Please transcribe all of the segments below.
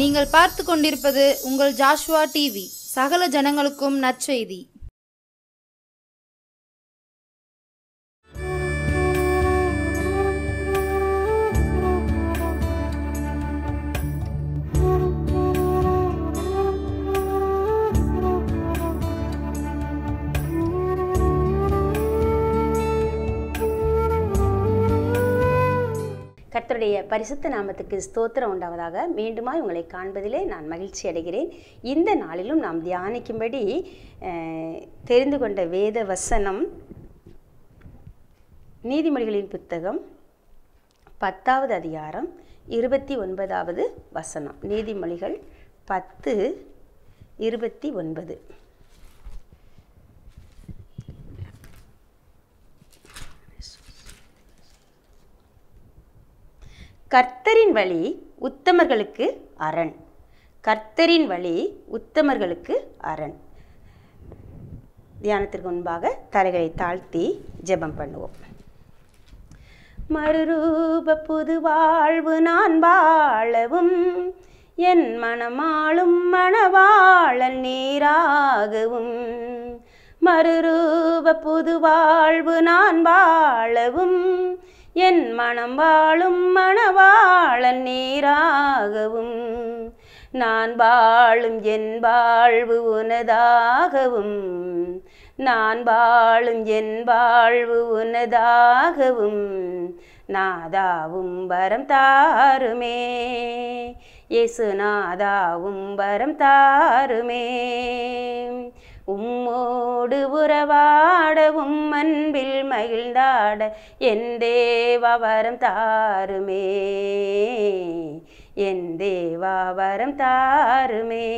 நீங்கள் பார்த்து கொண்டிருப்பது உங்கள் ஜாஷ்வா டிவி. சகல ஜனங்களுக்கும் நற்செய்தி. கர்த்தருடைய பரிசுத்த நாமத்துக்கு ஸ்தோத்திரம் உண்டாவதாக. மீண்டுமாய் உங்களை காண்பதிலே நான் மகிழ்ச்சி அடைகிறேன். இந்த நாளிலும் நாம் தியானிக்கும்படி தெரிந்து கொண்ட வேத வசனம் நீதிமொழிகளின் புத்தகம் 10வது அதிகாரம் 29வது வசனம். நீதிமொழிகள் 10:29. கர்த்தரின் வழி உத்தமர்களுக்கு அரண். கர்த்தரின் வழி உத்தமர்களுக்கு அரண். தியானத்திற்கு முன்பாக தலைகளை தாழ்த்தி ஜெபம் பண்ணுவோம். மறுரூப புது வாழ்வு நான் வாழவும், என் மனமாளும் மணவாளன் நீராகவும். மறுரூப புது வாழ்வு நான் வாழவும், என் மனம் வாழும் மணவாளன் நீராகவும். நான் வாழும் என் வாழ்வு உனதாகவும், நான் வாழும் என் வாழ்வு உனதாகவும். நாதாவும் வரம் தாருமே, இயேசு நாதாவும் வரம் தாருமே. உம்மோடு உறவாடவும் அன்பில் மகிழ்ந்தாட என் தேவா வரம் தாருமே, என் தேவா வரம் தாருமே.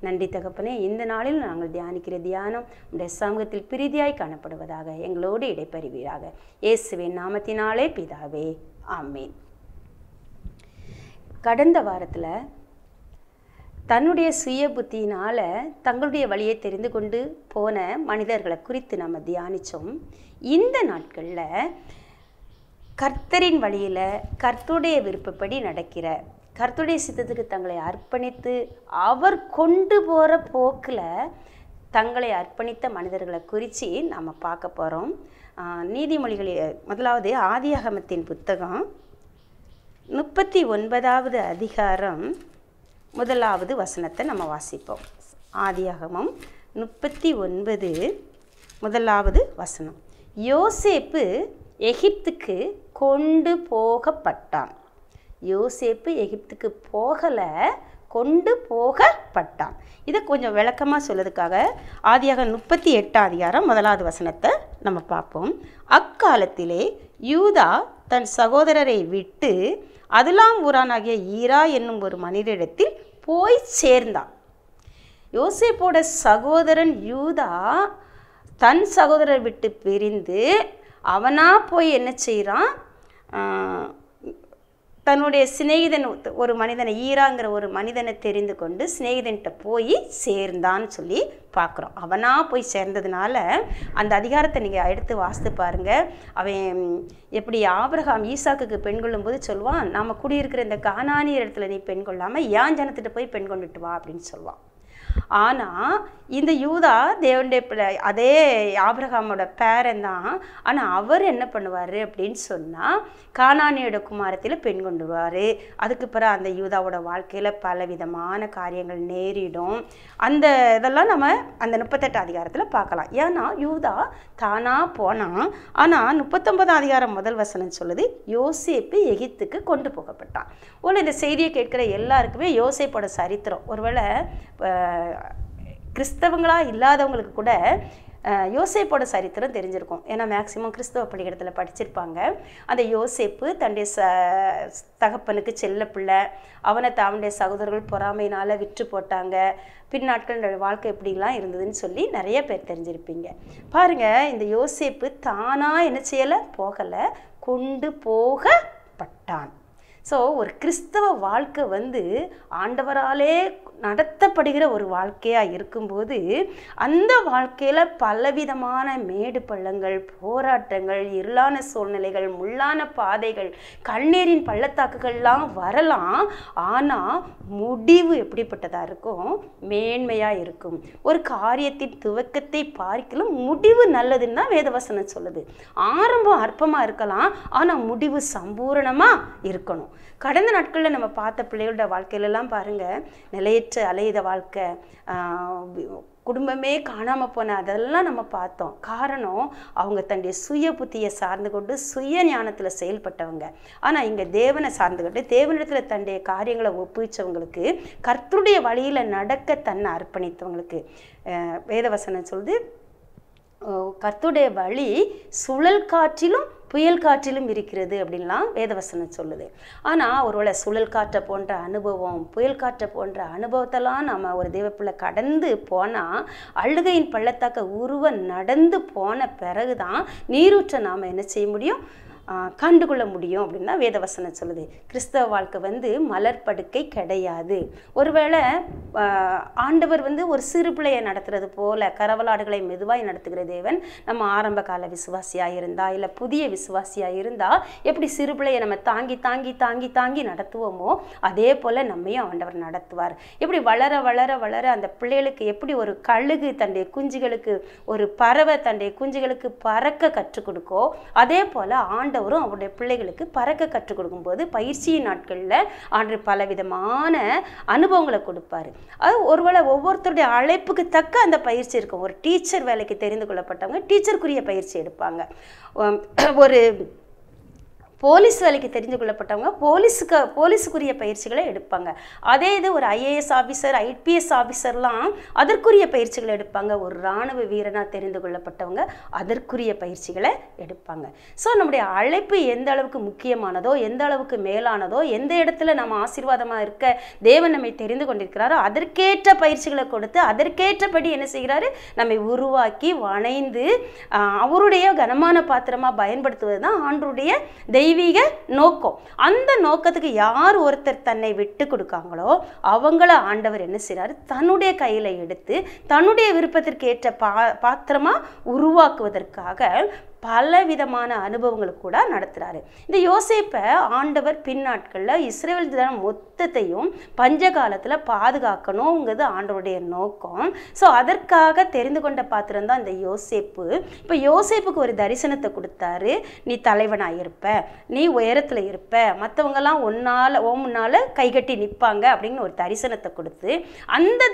நன்றி தகப்பனே. இந்த நாளில் நாங்கள் தியானிக்கிற தியானம் உடைய சமூகத்தில் பிரீதியாய் காணப்படுவதாக எங்களோடு இடைப்பறிவீராக. இயேசுவின் நாமத்தினாலே பிதாவே, ஆமேன். கடந்த வாரத்தில் தன்னுடைய சுய புத்தியினால் தங்களுடைய வழியை தெரிந்து கொண்டு போன மனிதர்களை குறித்து நம்ம தியானித்தோம். இந்த நாட்களில் கர்த்தரின் வழியில் கர்த்தருடைய விருப்பப்படி நடக்கிற, கர்த்தருடைய சித்தத்துக்கு தங்களை அர்ப்பணித்து அவர் கொண்டு போகிற போக்கில் தங்களை அர்ப்பணித்த மனிதர்களை குறித்து நம்ம பார்க்க போகிறோம். நீதிமொழிகளில் முதலாவது ஆதியாகமத்தின் புத்தகம் 39வது அதிகாரம் 1வது வசனத்தை நம்ம வாசிப்போம். ஆதியாகமம் 39 1வது வசனம். யோசேப்பு எகிப்துக்கு கொண்டு போகப்பட்டான். யோசேப்பு எகிப்துக்கு போகலை, கொண்டு போகப்பட்டான். இதை கொஞ்சம் விளக்கமாக சொல்றதுக்காக ஆதியாகமம் 38 அதிகாரம் 1வது வசனத்தை நம்ம பார்ப்போம். அக்காலத்திலே யூதா தன் சகோதரரை விட்டு அதுலாம் ஊரானாகிய ஈரா என்னும் ஒரு மனிதரிடத்தில் போய் சேர்ந்தான். யோசேப்போட சகோதரன் யூதா தன் சகோதரரை விட்டு பிரிந்து அவனா போய் என்ன செய்கிறான், தன்னுடைய சிநேகிதன் ஒரு மனிதனை, ஈராங்கிற ஒரு மனிதனை தெரிந்து கொண்டு சிநேகிதன்கிட்ட போய் சேர்ந்தான்னு சொல்லி பார்க்குறோம். அவனாக போய் சேர்ந்ததுனால அந்த அதிகாரத்தை நீங்கள் எடுத்து வாசித்து பாருங்கள். அவன் எப்படி ஆபிரகாம் ஈசாக்குக்கு பெண் கொள்ளும்போது சொல்லுவான், நாம் குடியிருக்கிற இந்த கானானியர் இடத்துல நீ பெண் கொள்ளாமல் ஏன் ஜனத்திட்ட போய் பெண் கொண்டுட்டு வா அப்படின்னு சொல்லுவான். ஆனால் இந்த யூதா தேவனுடைய பிள்ளை, அதே ஆபிரகாமோட பேரன் தான். ஆனால் அவர் என்ன பண்ணுவார் அப்படின்னு சொன்னால் கானானியோட குமாரத்தில் பெண் கொண்டுவார். அதுக்கு பிறகு அந்த யூதாவோட வாழ்க்கையில் பலவிதமான காரியங்கள் நேரிடும். அந்த இதெல்லாம் நம்ம அந்த 38 அதிகாரத்தில் பார்க்கலாம். ஏன்னா யூதா தானாக போனான். ஆனால் 39 அதிகாரம் 1 வசனம் சொல்லுது, யோசேப்பு எகிப்துக்கு கொண்டு போகப்பட்டான். இந்த செய்தியை கேட்குற எல்லாருக்குமே யோசேப்போட சரித்திரம், ஒருவேளை கிறிஸ்தவங்களாக இல்லாதவங்களுக்கு கூட யோசேப்போட சரித்திரம் தெரிஞ்சிருக்கும். ஏன்னா மேக்சிமம் கிறிஸ்தவ பள்ளிக்கூடத்தில் படிச்சிருப்பாங்க. அந்த யோசேப்பு தன்னுடைய தகப்பனுக்கு செல்ல பிள்ளை, அவனை அவனுடைய சகோதரர்கள் பொறாமையினால் விற்று போட்டாங்க. பின்னாட்கள் வாழ்க்கை எப்படிலாம் இருந்ததுன்னு சொல்லி நிறைய பேர் தெரிஞ்சிருப்பீங்க. பாருங்கள், இந்த யோசேப்பு தானாக என்ன செய்யலை, போகலை, கொண்டு போகப்பட்டான். ஸோ ஒரு கிறிஸ்தவ வாழ்க்கை வந்து ஆண்டவராலே நடத்தப்படுகிற ஒரு வாழ்க்கையாக இருக்கும்போது அந்த வாழ்க்கையில் பலவிதமான மேடு பள்ளங்கள், போராட்டங்கள், இருளான சூழ்நிலைகள், முள்ளான பாதைகள், கண்ணீரின் பள்ளத்தாக்குகள்லாம் வரலாம். ஆனால் முடிவு எப்படிப்பட்டதாக இருக்கும்? மேன்மையாக இருக்கும். ஒரு காரியத்தின் துவக்கத்தை பார்க்கலும் முடிவு நல்லதுன்னு தான் வேதவசனம் சொல்லுது. ஆரம்பம் அற்பமாக இருக்கலாம், ஆனால் முடிவு சம்பூரணமாக இருக்கணும். கடந்த நாட்களில் நம்ம பார்த்த பிள்ளைகளோட வாழ்க்கையிலலாம் பாருங்கள், நிலையற்ற அலையுத வாழ்க்கை, குடும்பமே காணாமல் போன அதெல்லாம் நம்ம பார்த்தோம். காரணம், அவங்க தன்னுடைய சுய புத்தியை சார்ந்து கொண்டு சுய ஞானத்தில் செயல்பட்டவங்க. ஆனால் இங்கே தேவனை சார்ந்துக்கிட்டு தேவனிடத்தில் தன்னுடைய காரியங்களை ஒப்புவிச்சவங்களுக்கு, கர்த்தருடைய வழியில் நடக்க தன்னை அர்ப்பணித்தவங்களுக்கு வேதவசனம் சொல்லுது, கர்த்தருடைய வழி சுழல் காற்றிலும் புயல் காற்றிலும் இருக்கிறது அப்படின்லாம் வேதவசனம் சொல்லுது. ஆனால் ஒருவேளை சுழல் காற்றை போன்ற அனுபவம், புயல் காற்றை போன்ற அனுபவத்தெல்லாம் நம்ம ஒரு தேவப்பிள்ளை கடந்து போனால் அழுகையின் பள்ளத்தாக்க உருவ நடந்து போன பிறகு தான் நீரூற்றை நாம் என்ன செய்ய முடியும்? கண்டுகொள்ள முடியும் அப்படின்னு தான் வேதவசனம் சொல்லுது. கிறிஸ்தவ வாழ்க்கை வந்து மலர்படுக்கை கிடையாது. ஒருவேளை ஆண்டவர் வந்து ஒரு சிறு பிள்ளையை நடத்துறது போல கரவலாடுகளை மெதுவாய் நடத்துகிற தேவன் நம்ம ஆரம்ப கால விசுவாசியாக இருந்தால், இல்லை புதிய விசுவாசியாக இருந்தால் எப்படி சிறு பிள்ளையை நம்ம தாங்கி தாங்கி தாங்கி தாங்கி நடத்துவோமோ அதே போல் நம்மையும் ஆண்டவர் நடத்துவார். எப்படி வளர வளர வளர அந்த பிள்ளைகளுக்கு எப்படி ஒரு கழுகு தன்னுடைய குஞ்சுகளுக்கு, ஒரு பறவை தன்னுடைய குஞ்சுகளுக்கு பறக்க கற்றுக் கொடுக்கோ, அதே போல் ஆண்டவரும் அவருடைய பிள்ளைகளுக்கு பறக்க கற்றுக் கொடுக்கும்போது பயிற்சியின் நாட்களில் ஆண்டு பலவிதமான அனுபவங்களை கொடுப்பாரு. அது ஒருவேளை ஒவ்வொருத்தருடைய அழைப்புக்கு தக்க அந்த பயிற்சி இருக்கும். ஒரு டீச்சர் வேலைக்கு தெரிந்து கொள்ளப்பட்டவங்க டீச்சருக்குரிய பயிற்சி எடுப்பாங்க. ஒரு போலீஸ் வேலைக்கு தெரிந்து கொள்ளப்பட்டவங்க போலீஸுக்குரிய பயிற்சிகளை எடுப்பாங்க. அதே இது ஒரு ஐஏஎஸ் ஆஃபீஸர், ஐபிஎஸ் ஆஃபீஸர்லாம் அதற்குரிய பயிற்சிகளை எடுப்பாங்க. ஒரு இராணுவ வீரனாக தெரிந்து கொள்ளப்பட்டவங்க அதற்குரிய பயிற்சிகளை எடுப்பாங்க. ஸோ நம்முடைய அழைப்பு எந்த அளவுக்கு முக்கியமானதோ, எந்த அளவுக்கு மேலானதோ, எந்த இடத்துல நம்ம ஆசீர்வாதமாக இருக்க தேவன் நம்மை தெரிந்து கொண்டிருக்கிறாரோ அதற்கேற்ற பயிற்சிகளை கொடுத்து அதற்கேற்றபடி என்ன செய்கிறாரு? நம்மை உருவாக்கி வணைந்து அவருடைய கனமான பாத்திரமாக பயன்படுத்துவது தான் ஆண்டவருடைய தெய்வீக நோக்கம். அந்த நோக்கத்துக்கு யார் ஒருத்தர் தன்னை விட்டு கொடுக்காங்களோ அவங்கள ஆண்டவர் என்ன செய்றாரு? தன்னுடைய கையில் எடுத்து தன்னுடைய விருப்பத்திற்கு ஏற்ற பாத்திரமா உருவாக்குவதற்காக பலவிதமான அனுபவங்களை கூட நடத்துகிறாரு. இந்த யோசேப்பை ஆண்டவர் பின்னாட்களில் இஸ்ரவேல் ஜனம் மொத்தத்தையும் பஞ்ச காலத்தில் பாதுகாக்கணுங்கிறது ஆண்டவருடைய நோக்கம். ஸோ அதற்காக தெரிந்து கொண்ட பாத்திரம் தான் இந்த யோசேப்பு. இப்போ யோசேப்புக்கு ஒரு தரிசனத்தை கொடுத்தாரு. நீ தலைவனாக இருப்ப, நீ உயரத்தில் இருப்ப, மற்றவங்கெல்லாம் முன்னால் கைகட்டி நிற்பாங்க அப்படின்னு ஒரு தரிசனத்தை கொடுத்து அந்த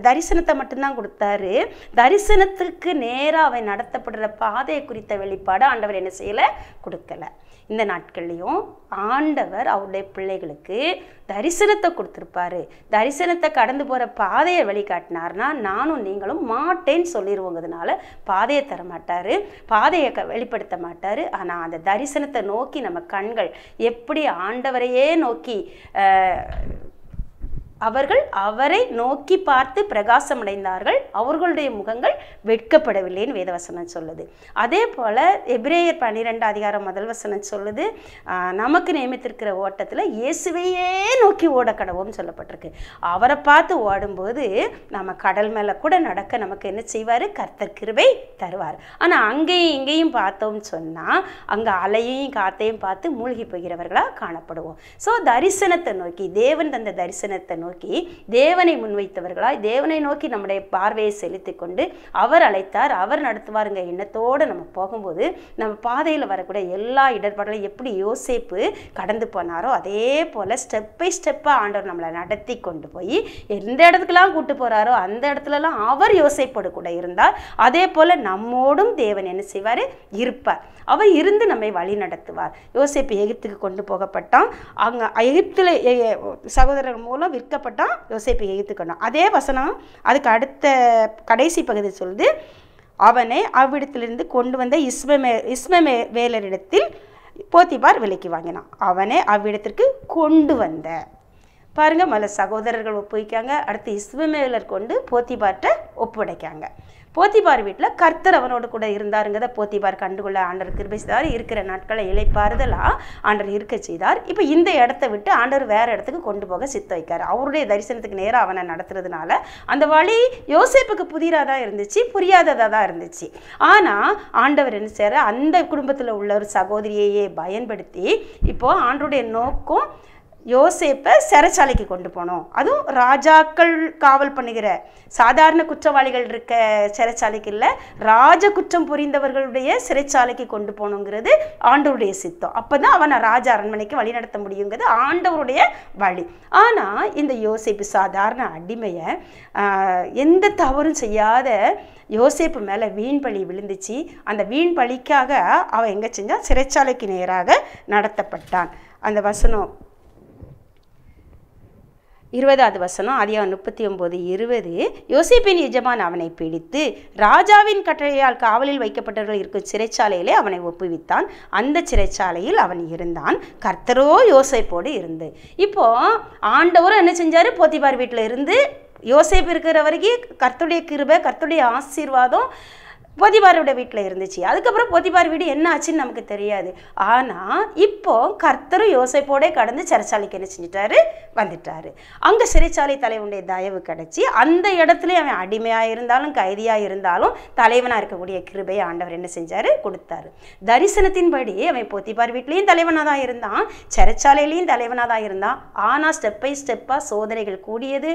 தரிசனத்தை மட்டும்தான் கொடுத்தாரு. தரிசனத்துக்கு நேராக அவன் நடத்தப்படுற பாதையை குறித்த வெளிப்பாடு ஆண்டவர் என்ன செய்யலை? கொடுக்கல. இந்த நாட்கள்லையும் ஆண்டவர் அவருடைய பிள்ளைகளுக்கு தரிசனத்தை கொடுத்துருப்பாரு. தரிசனத்தை கடந்து போகிற பாதையை வழிகாட்டினார்னா நானும் நீங்களும் மாட்டேன்னு சொல்லிடுவோங்கிறதுனால பாதையை தர மாட்டார், பாதையை வெளிப்படுத்த மாட்டார். ஆனால் அந்த தரிசனத்தை நோக்கி நம்ம கண்கள் எப்படி ஆண்டவரையே நோக்கி அவரை நோக்கி பார்த்து பிரகாசமடைந்தார்கள், அவர்களுடைய முகங்கள் வெட்கப்படவில்லைன்னு வேதவசனம் சொல்லுது. அதே போல் எபிரேயர் 12 அதிகாரம் 1 வசனம் சொல்லுது, நமக்கு நியமித்திருக்கிற ஓட்டத்தில் இயேசுவையே நோக்கி ஓட கடவோம்னு சொல்லப்பட்டிருக்கு. அவரை பார்த்து ஓடும்போது நம்ம கடல் மேலே கூட நடக்க நமக்கு என்ன செய்வார்? கர்த்தர் கிருபை தருவார். ஆனால் அங்கேயும் இங்கேயும் பார்த்தோம்னு சொன்னால் அங்கே அலையையும் காத்தையும் பார்த்து மூழ்கி போகிறவர்களாக காணப்படுவோம். ஸோ தரிசனத்தை நோக்கி, தேவன் தந்த தரிசனத்தை நோக்கி தேவனை முன்வைத்தவர்களாய் தேவனை நோக்கி நம்முடைய பார்வையை செலுத்தி கொண்டு அவர் அழைத்தார், அவர் நடத்துவாருங்க எண்ணத்தோடு நம்ம போகும்போது நம்ம பாதையில் வரக்கூடிய எல்லா இடர்பாடுகளையும் எப்படி யோசேப்பு கடந்து போனாரோ அதே போல் ஸ்டெப் பை ஸ்டெப்பாக ஆண்டவர் நம்மளை நடத்தி கொண்டு போய் எந்த இடத்துக்கெல்லாம் கூட்டு போகிறாரோ அந்த இடத்துலலாம் அவர் யோசேப்போடு கூட இருந்தார். அதே போல் நம்மோடும் தேவன் என்ன செய்வார்? இருப்பார். அவர் இருந்து நம்மை வழி நடத்துவார். யோசேப்பு எகிப்துக்கு கொண்டு போகப்பட்டான். அங்கே எகிப்தில் சகோதரர் மூலம் விற்கப்பட்டான். யோசேப்பு எகிப்துக்கணும். அதே வசனம் அதுக்கு அடுத்த கடைசி பகுதி சொல்லுது, அவனை அவ்விடத்திலிருந்து கொண்டு வந்த இஸ்மவேலரிடத்தில் போத்திபார் விலைக்கு வாங்கினான். அவனை அவ்விடத்திற்கு கொண்டு வந்த பாருங்க, மல சகோதரர்கள் ஒப்புவிக்காங்க. அடுத்து இஸ்மவேலர் கொண்டு போத்திபார்ட்ட ஒப்படைக்காங்க. போத்திபார் வீட்டில் கர்த்தர் அவனோடு கூட இருந்தாருங்கிறத போத்திபார் கண்டுகொள்ள ஆண்டவர் கிருபை செய்தார். இருக்கிற நாட்களை இளைப்பாறுதலாக ஆண்டவர் இருக்க செய்தார். இப்போ இந்த இடத்த விட்டு ஆண்டவர் வேற இடத்துக்கு கொண்டு போக சித்த வைக்கார். அவருடைய தரிசனத்துக்கு நேராக அவனை நடத்துறதுனால அந்த வழி யோசேப்புக்கு புதிராக தான் இருந்துச்சு, புரியாததாக தான் இருந்துச்சு. ஆனால் ஆண்டவர் என்ன செய்யற, அந்த குடும்பத்தில் உள்ள ஒரு சகோதரியையே பயன்படுத்தி இப்போ ஆண்டவருடைய நோக்கம் யோசேப்பை சிறைச்சாலைக்கு கொண்டு போனோம். அதுவும் ராஜாக்கள் காவல் பண்ணுகிற சாதாரண குற்றவாளிகள் இருக்க சிறைச்சாலைக்கு இல்லை, ராஜ குற்றம் புரிந்தவர்களுடைய சிறைச்சாலைக்கு கொண்டு போகணுங்கிறது ஆண்டவருடைய சித்தம். அப்போ தான் அவனை ராஜ அரண்மனைக்கு வழி நடத்த முடியுங்கிறது ஆண்டவருடைய வழி. ஆனால் இந்த யோசேப்பு சாதாரண அடிமையை எந்த தவறும் செய்யாத யோசேப்பு மேலே வீண் பழி விழுந்துச்சு. அந்த வீண் பழிக்காக அவன் எங்கே செஞ்சான், சிறைச்சாலைக்கு நேராக நடத்தப்பட்டான். அந்த வசனம் 20வது வசனம் ஆதியாகமம் 39:20. யோசேப்பின் எஜமான் அவனை பிடித்து ராஜாவின் கட்டளையால் காவலில் வைக்கப்பட்டவர்கள் இருக்கும் சிறைச்சாலையிலே அவனை ஒப்புவித்தான். அந்த சிறைச்சாலையில் அவன் இருந்தான். கர்த்தரோ யோசேப்போடு இருந்து. இப்போ ஆண்டவரும் என்ன செஞ்சாரு, போத்திபார் வீட்டில் இருந்து யோசேப்பு இருக்கிற வரைக்கும் கர்த்தருடைய கிருபை, கர்த்தருடைய ஆசீர்வாதம் போத்திபாரோட வீட்டில் இருந்துச்சு. அதுக்கப்புறம் போத்திபார் வீடு என்ன ஆச்சுன்னு நமக்கு தெரியாது. ஆனால் இப்போ கர்த்தரும் யோசேப்போடே கடந்து சிறைச்சாலைக்கு என்ன செஞ்சிட்டாரு, வந்துட்டாரு. அங்கே சிறைச்சாலை தலைவனுடைய தயவு கிடச்சி அந்த இடத்துல அவன் அடிமையாக இருந்தாலும் கைதியாக இருந்தாலும் தலைவனாக இருக்கக்கூடிய கிருபையை ஆண்டவர் என்ன செஞ்சார், கொடுத்தாரு. தரிசனத்தின்படி அவன் போத்திபார் வீட்லேயும் தலைவனாக தான் இருந்தான், சிறைச்சாலையிலையும் தலைவனாக தான் இருந்தான். ஆனால் ஸ்டெப் பை ஸ்டெப்பாக சோதனைகள் கூடியது.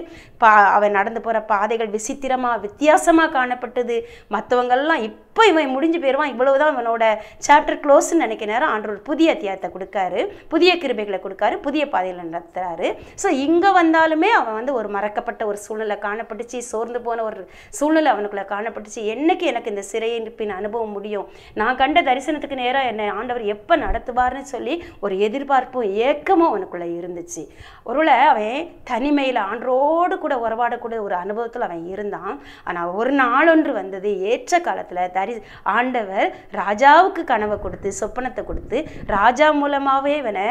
அவன் நடந்து போகிற பாதைகள் விசித்திரமாக வித்தியாசமாக காணப்பட்டது. மற்றவங்கள்லாம் இப்போ இவன் முடிஞ்சு போயிடுவான், இவ்வளவுதான் இவனோட சாப்டர் க்ளோஸ்ன்னு நினைக்கிற நேரம் ஆண்டவர் புதிய அத்தியாயத்தை கொடுக்காரு, புதிய கிருபைகளை கொடுக்காரு, புதிய பாதையில் நடத்துறாரு. ஸோ இங்கே வந்தாலுமே அவன் ஒரு மறக்கப்பட்ட ஒரு சூழ்நிலை காணப்பட்டுச்சு, சோர்ந்து போன ஒரு சூழ்நிலை அவனுக்குள்ள காணப்பட்டுச்சு. என்னைக்கு எனக்கு இந்த சிறையிருப்பின் அனுபவம் முடியும், நான் கண்ட தரிசனத்துக்கு நேராக என்னை ஆண்டவர் எப்போ நடத்துவார்னு சொல்லி ஒரு எதிர்பார்ப்பும் ஏக்கமும் அவனுக்குள்ள இருந்துச்சு. ஒருவேளை அவன் தனிமையில் ஆண்டரோடு கூட உறவாடக்கூடிய ஒரு அனுபவத்தில் அவன் இருந்தான். ஆனால் ஒரு நாளொன்று வந்தது, ஏற்ற காலத்தில் ஆண்டவர் ராஜாவுக்கு கனவை கொடுத்து சொப்பனத்தை கொடுத்து ராஜா மூலமாகவே இவனை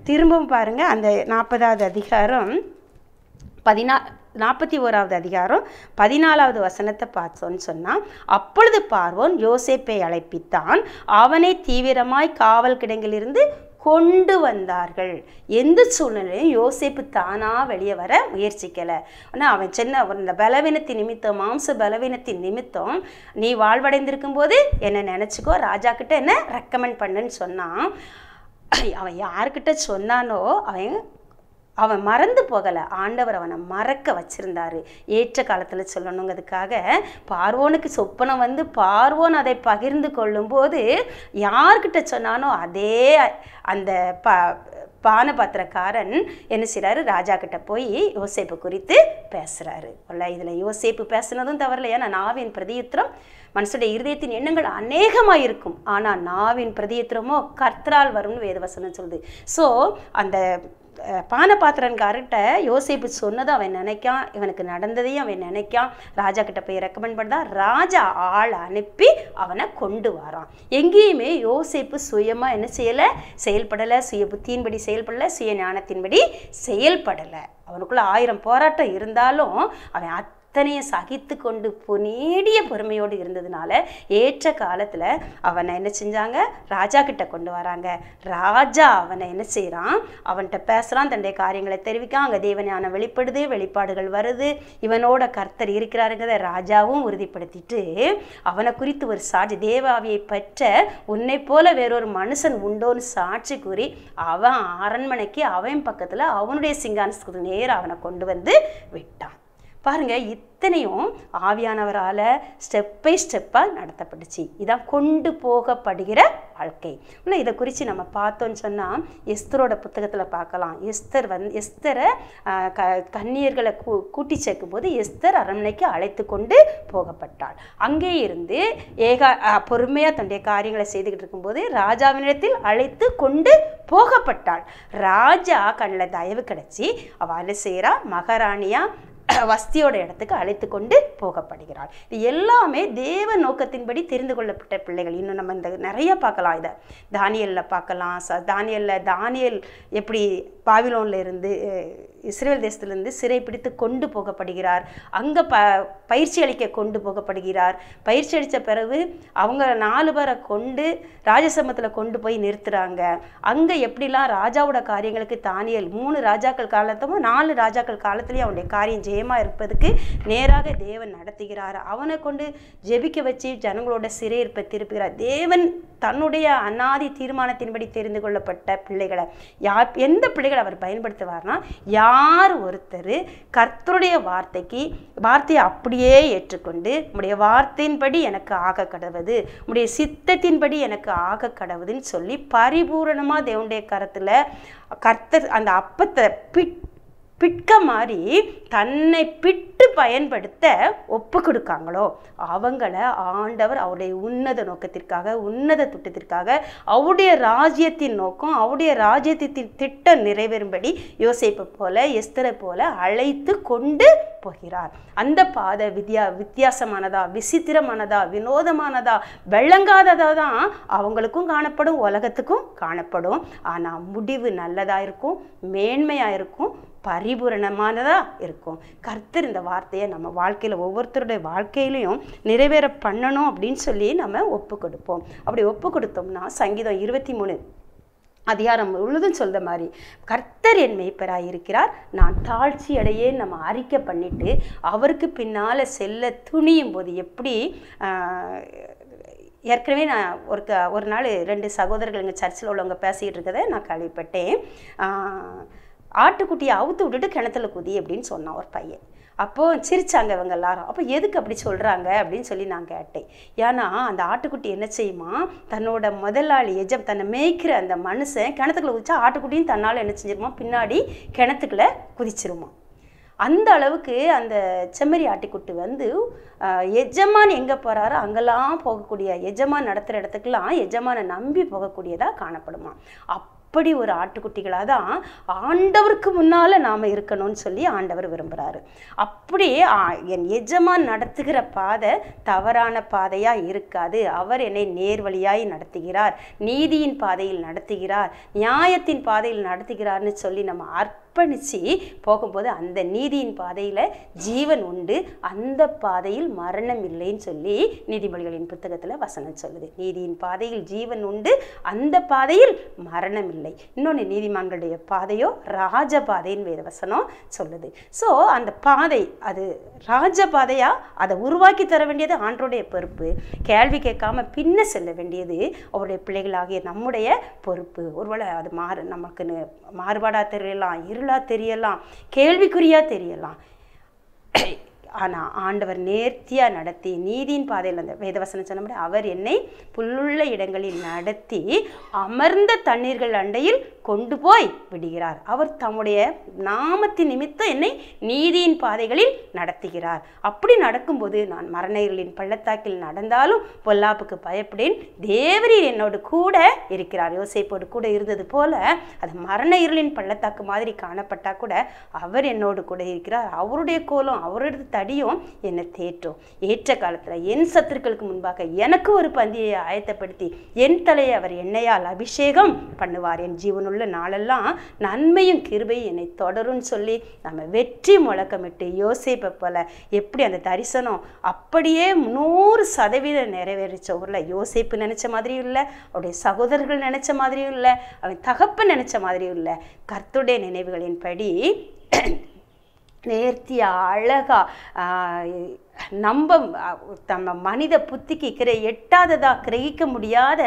திரும்பவும் பாருங்க, அந்த 40வது அதிகாரம் 41வது அதிகாரம் 14வது வசனத்தை பார்த்தோன்னு சொன்னால், அப்பொழுது பார்வோன் யோசேப்பை அழைப்பித்தான், அவனை தீவிரமாய் காவல் கிடங்கிலிருந்து கொண்டு வந்தார்கள். எந்த சூழ்நிலையும் யோசேப்பு தானாக வெளியே வர முயற்சிக்கலை. ஆனால் அவன் சின்ன இந்த பலவீனத்தின் நிமித்தம், மாம்ச பலவீனத்தின் நிமித்தம், நீ வாழ்வடைந்திருக்கும் போது என்னை நினச்சிக்கோ, ராஜா கிட்ட என்ன ரெக்கமெண்ட் பண்ணுன்னு சொன்னான். அவன் யார்கிட்ட சொன்னானோ அவன் மறந்து போகலை, ஆண்டவர் அவனை மறக்க வச்சிருந்தாரு. ஏற்ற காலத்தில் சொல்லணுங்கிறதுக்காக பார்வோனுக்கு சொப்பனம் வந்து பார்வோன் அதை பகிர்ந்து கொள்ளும்போது யார்கிட்ட சொன்னானோ அதே அந்த பானபாத்திரக்காரன் என்ன செய்கிறாரு, ராஜா கிட்ட போய் யோசேப்பு குறித்து பேசுகிறாரு. இதில் யோசேப்பு பேசுனதும் தவறில்லை. ஏன்னா நாவின் பிரதியுத்திரம் மனுஷனுடைய இருதயத்தின் எண்ணங்கள் அநேகமாக இருக்கும், ஆனால் நாவின் பிரதியுத்திரமோ கர்த்தரால் வரும்னு வேதவசனம் சொல்லுது. ஸோ அந்த பானபாத்திரன்கார்கிட்ட யோசேப்பு சொன்னதை அவன் நினைக்கான், இவனுக்கு நடந்ததையும் அவன் நினைக்கான். ராஜா கிட்ட போய் ரெக்கமெண்ட் பண்ணா, ராஜா ஆள் அனுப்பி அவனை கொண்டு வரான். எங்கேயுமே யோசேப்பு சுயமாக என்ன செய்யலை, செயல்படலை, சுய புத்தியின்படி செயல்படலை, சுய ஞானத்தின்படி செயல்படலை. அவனுக்குள்ள 1000 போராட்டம் இருந்தாலும் அவன் அத்தனையும் சகித்து கொண்டு நீடிய பொறுமையோடு இருந்ததுனால ஏற்ற காலத்தில் அவனை என்ன செஞ்சாங்க, ராஜா கிட்ட கொண்டு வராங்க. ராஜா அவனை என்ன செய்கிறான், அவன்கிட்ட பேசுகிறான், தன்னுடைய காரியங்களை தெரிவிக்கான். அங்கே தேவஞானம் வெளிப்படுது, வெளிப்பாடுகள் வருது, இவனோட கர்த்தர் இருக்கிறாருங்கிறத ராஜாவும் உறுதிப்படுத்திட்டு அவனை குறித்து ஒரு சாட்சி, தேவாவியை பெற்ற உன்னை போல வேறொரு மனுஷன் உண்டோன்னு சாட்சி கூறி அவன் அரண்மனைக்கு அவன் பக்கத்தில் அவனுடைய சிங்காசனத்துக்கு நேரம் அவனை கொண்டு வந்து விட்டான். பாருங்க, இத்தனையும் ஆவியானவரால் ஸ்டெப் பை ஸ்டெப்பாக நடத்தப்பட்டுச்சு. இதான் கொண்டு போகப்படுகிற வாழ்க்கை. இல்லை, இதை குறித்து நம்ம பார்த்தோன்னு சொன்னால் எஸ்தரோட புத்தகத்தில் பார்க்கலாம். எஸ்தரை கன்னியர்களை கூட்டி சேர்க்கும் போது எஸ்தர் அரண்மனைக்கு அழைத்து கொண்டு போகப்பட்டாள். அங்கே இருந்து பொறுமையாக தன்னுடைய காரியங்களை செய்துக்கிட்டு இருக்கும்போது ராஜாவினிடத்தில் அழைத்து கொண்டு போகப்பட்டாள். ராஜா கண்ணில் தயவு கிடச்சி அவள் என்ன செய்கிறா, மகாராணியா வஸ்தியோட இடத்துக்கு அழைத்து கொண்டு போகப்படுகிறாள். இது எல்லாமே தேவ நோக்கத்தின்படி தெரிந்து கொள்ளப்பட்ட பிள்ளைகள். இன்னும் நம்ம இந்த நிறைய பார்க்கலாம். இதை தானியலில் பார்க்கலாம். தானியல் எப்படி பாபிலோன்ல இருந்து இஸ்ரேல் தேசத்திலிருந்து சிறை பிடித்து கொண்டு போகப்படுகிறார். அங்கே பயிற்சி அளிக்க கொண்டு போகப்படுகிறார். பயிற்சி அளித்த பிறகு அவங்க 4 பேரை கொண்டு ராஜசமத்தில் கொண்டு போய் நிறுத்துகிறாங்க. அங்கே எப்படிலாம் ராஜாவோட காரியங்களுக்கு தானியேல் 3 ராஜாக்கள் காலத்தும் 4 ராஜாக்கள் காலத்துலேயும் அவனுடைய காரியம் ஜெயமாக இருப்பதுக்கு நேராக தேவன் நடத்துகிறார். அவனை கொண்டு ஜெபிக்க வச்சு ஜனங்களோட சிறையிருப்பை திருப்புகிறார். தேவன் தன்னுடைய அநாதி தீர்மானத்தின்படி தெரிந்து கொள்ளப்பட்ட பிள்ளைகளை எந்த பிள்ளைகளை அவர் பயன்படுத்துவார்னா, யார் ஒருத்தர் கர்த்தருடைய வார்த்தையை அப்படியே ஏற்றுக்கொண்டு உம்முடைய வார்த்தையின்படி எனக்கு ஆக கடவுது, உம்முடைய சித்தத்தின்படி எனக்கு ஆக கடவுதுன்னு சொல்லி பரிபூரணமாக தேவனுடைய கர்த்தர் அந்த அப்பத்தை பிட்க மாதிரி தன்னை பிட்டு பயன்படுத்த ஒப்பு கொடுக்காங்களோ அவங்கள ஆண்டவர் அவருடைய உன்னத நோக்கத்திற்காக, உன்னத திட்டத்திற்காக, அவருடைய ராஜ்யத்தின் நோக்கம், அவருடைய ராஜ்யத்தின் திட்டம் நிறைவேறும்படி யோசேப்பு போல எஸ்தரை போல அழைத்து கொண்டு போகிறார். அந்த பாதை வித்தியாசமானதா, விசித்திரமானதா, வினோதமானதா, விளங்காததா தான் அவங்களுக்கும் காணப்படும், உலகத்துக்கும் காணப்படும். ஆனால் முடிவு நல்லதாக இருக்கும், மேன்மையாக இருக்கும், பரிபூரணமானதாக இருக்கும். கர்த்தர் இந்த வார்த்தையை நம்ம வாழ்க்கையில் ஒவ்வொருத்தருடைய வாழ்க்கையிலையும் நிறைவேற பண்ணணும் அப்படின்னு சொல்லி நம்ம ஒப்பு கொடுப்போம். அப்படி ஒப்பு கொடுத்தோம்னா சங்கீதம் 23 அதிகாரம் முழுதும் சொல்ற மாதிரி கர்த்தர் என் மேய்ப்பராக இருக்கிறார், நான் தாழ்ச்சி அடையே நம்ம அறிக்கை பண்ணிட்டு அவருக்கு பின்னால் செல்ல துணியும் போது எப்படி ஏற்கனவே நான் ஒரு நாள் 2 சகோதரர்கள் எங்கள் சர்ச்சில் உள்ளவங்க பேசிக்கிட்டு இருக்கதை நான் கேள்விப்பட்டேன். ஆட்டுக்குட்டியை அவுத்து விட்டுட்டு கிணத்துல குதி அப்படின்னு சொன்னான் ஒரு பையன். அப்போது சிரிச்சாங்க இவங்க எல்லாரும். அப்போ எதுக்கு அப்படி சொல்கிறாங்க அப்படின்னு சொல்லி நான் கேட்டேன். ஏன்னா அந்த ஆட்டுக்குட்டி என்ன செய்யுமா, தன்னோட முதலாளி தன்னை மேய்க்கிற அந்த மனுஷன் கிணத்துக்குள்ள குதிச்சா ஆட்டுக்குட்டியும் தன்னால் என்ன செஞ்சிருமா, பின்னாடி கிணத்துக்குள்ள குதிச்சிருமா. அந்த அளவுக்கு அந்த செம்மறி ஆட்டுக்குட்டி வந்து எஜமான் எங்கே போகிறாரோ அங்கெல்லாம் போகக்கூடிய, எஜமான் நடத்துகிற இடத்துக்கெல்லாம் எஜமானை நம்பி போகக்கூடியதாக காணப்படுமா. அப்படி ஒரு ஆட்டுக்குட்டிகளாக தான் ஆண்டவருக்கு முன்னால் நாம் இருக்கணும்னு சொல்லி ஆண்டவர் விரும்புகிறாரு. அப்படி என் எஜமான் நடத்துகிற பாதை தவறான பாதையாக இருக்காது. அவர் என்னை நேர்வழியாய் நடத்துகிறார், நீதியின் பாதையில் நடத்துகிறார், நியாயத்தின் பாதையில் நடத்துகிறார்னு சொல்லி நம்ம அர்ப்பணித்து போகும்போது அந்த நீதியின் பாதையில் ஜீவன் உண்டு, அந்த பாதையில் மரணம் இல்லைன்னு சொல்லி நீதிமொழிகளின் புத்தகத்தில் வசனம் சொல்லுது. நீதியின் பாதையில் ஜீவன் உண்டு, அந்த பாதையில் மரணம் இல்லை. இன்னொன்று நீதிமான்களுடைய பாதையோ ராஜ பாதைன்னு வேத வசனம் சொல்லுது. ஸோ அந்த பாதை அது ராஜ பாதையா, அதை உருவாக்கி தர வேண்டியது ஆண்டோடைய பொறுப்பு. கேள்வி கேட்காம பின்ன செல்ல வேண்டியது அவருடைய பிள்ளைகளாகிய நம்முடைய பொறுப்பு. ஒருவேளை அது நமக்கு மாறுபாடாக தெரியலாம், இருளாக தெரியலாம், கேள்விக்குறியாக தெரியலாம். ஆனால் ஆண்டவர் நேர்த்தியாக நடத்தி நீதியின் பாதையில் அந்த வேதவசனம் சொன்னபடி அவர் என்னை புல்லுள்ள இடங்களில் நடத்தி அமர்ந்த தண்ணீர்கள் அண்டையில் கொண்டு போய் விடுகிறார். அவர் தம்முடைய நாமத்தின் நிமித்தம் என்னை நீதியின் பாதைகளில் நடத்துகிறார். அப்படி நடக்கும்போது நான் மரண இருளின் பள்ளத்தாக்கில் நடந்தாலும் பொல்லாப்புக்கு பயப்படேன், தேவரீர் என்னோடு கூட இருக்கிறார். யோசேப்போடு கூட இருந்தது போல அது மரண இருளின் பள்ளத்தாக்கு மாதிரி காணப்பட்டா கூட அவர் என்னோடு கூட இருக்கிறார். அவருடைய கோலம் அவருடைய தடியும் என்னை தேற்றும். ஏற்ற காலத்தில் என் சத்துருக்களுக்கு முன்பாக எனக்கு ஒரு பந்தியை ஆயத்தப்படுத்தி என் தலையை அவர் எண்ணெயால் அபிஷேகம் பண்ணுவார். என் ஜீவனுள்ள நாளெல்லாம் நன்மையும் கிருபையும் என்னை தொடரும்னு சொல்லி நம்ம வெற்றி முழக்கமிட்டு யோசேப்பை போல எப்படி அந்த தரிசனம் அப்படியே 100% நிறைவேறிச்ச ஊரில் யோசேப்பு நினைச்ச மாதிரியும் இல்லை, அவருடைய சகோதரர்கள் நினைச்ச மாதிரியும் இல்லை, அவன் தகப்பன் நினைச்ச மாதிரியும் இல்லை. கர்த்தருடைய நினைவுகளின் படி நேர்த்தியா அழகா நம்ம மனித புத்திக்கு எட்டாததா கிரகிக்க முடியாத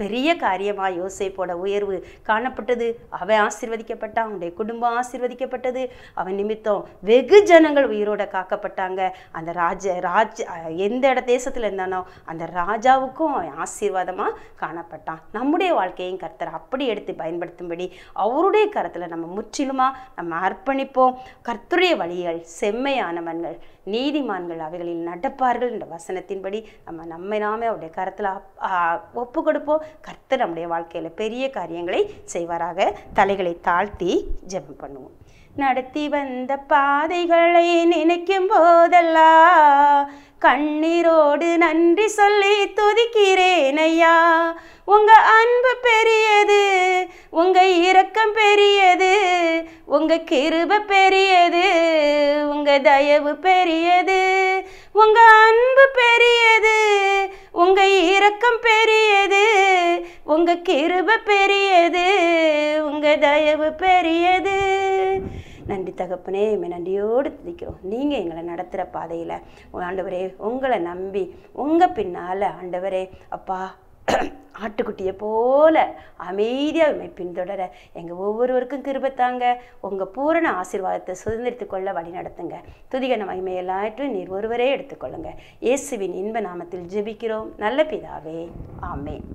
பெரிய காரியமாக யோசேப்போட உயர்வு காணப்பட்டது. அவன் ஆசீர்வதிக்கப்பட்டான், அவனுடைய குடும்பம் ஆசீர்வதிக்கப்பட்டது, அவன் நிமித்தம் வெகு ஜனங்கள் உயிரோட காக்கப்பட்டாங்க. அந்த எந்த தேசத்தில் இருந்தானோ அந்த ராஜாவுக்கும் அவன் ஆசீர்வாதமாக காணப்பட்டான். நம்முடைய வாழ்க்கையும் கர்த்தர் அப்படி எடுத்து பயன்படுத்தும்படி அவருடைய கரத்தில் நம்ம முற்றிலுமாக நம்ம அர்ப்பணிப்போம். கர்த்தருடைய வழிகள் செம்மையானவன்கள் நீதிமான்கள் அவைகளில் நடப்பார்கள் என்ற வசனத்தின்படி நம்மை நாமே அவருடைய கரத்தில் ஒப்பு கொடுப்போம். கர்த்தர் நம்முடைய வாழ்க்கையில் பெரிய காரியங்களை செய்வாராக. தலைகளை தாழ்த்தி ஜெபம் பண்ணுவோம். நடத்தி வந்த பாதைகளை நினைக்கும் போதெல்லாம் கண்ணீரோடு நன்றி சொல்லி துதிக்கிறேன் ஐயா. உங்க அன்பு பெரியது, உங்க இரக்கம் பெரியது, உங்க கிருபை பெரியது, உங்க தயவு பெரியது. உங்க அன்பு பெரியது, உங்க இரக்கம் பெரியது, உங்க கிருபை பெரியது, உங்க தயவு பெரியது. நன்றி தகப்பனே, நன்றியோடு துதிக்கிறோம். நீங்கள் எங்களை நடத்துகிற பாதையில் ஆண்டவரே உங்களை நம்பி உங்கள் பின்னால் ஆண்டவரே அப்பா ஆட்டுக்குட்டியை போல அமைதியாக பின்தொடர எங்கள் ஒவ்வொருவருக்கும் கிருபை தாங்க. உங்கள் பூரண ஆசீர்வாதத்தை சுதந்திரித்து கொள்ள வழி நடத்துங்க. துதிகன மகிமை எல்லாவற்றையும் நீர் ஒருவரே எடுத்துக்கொள்ளுங்க. இயேசுவின் இன்ப நாமத்தில் ஜெபிக்கிறோம் நல்ல பிதாவே, ஆமென்.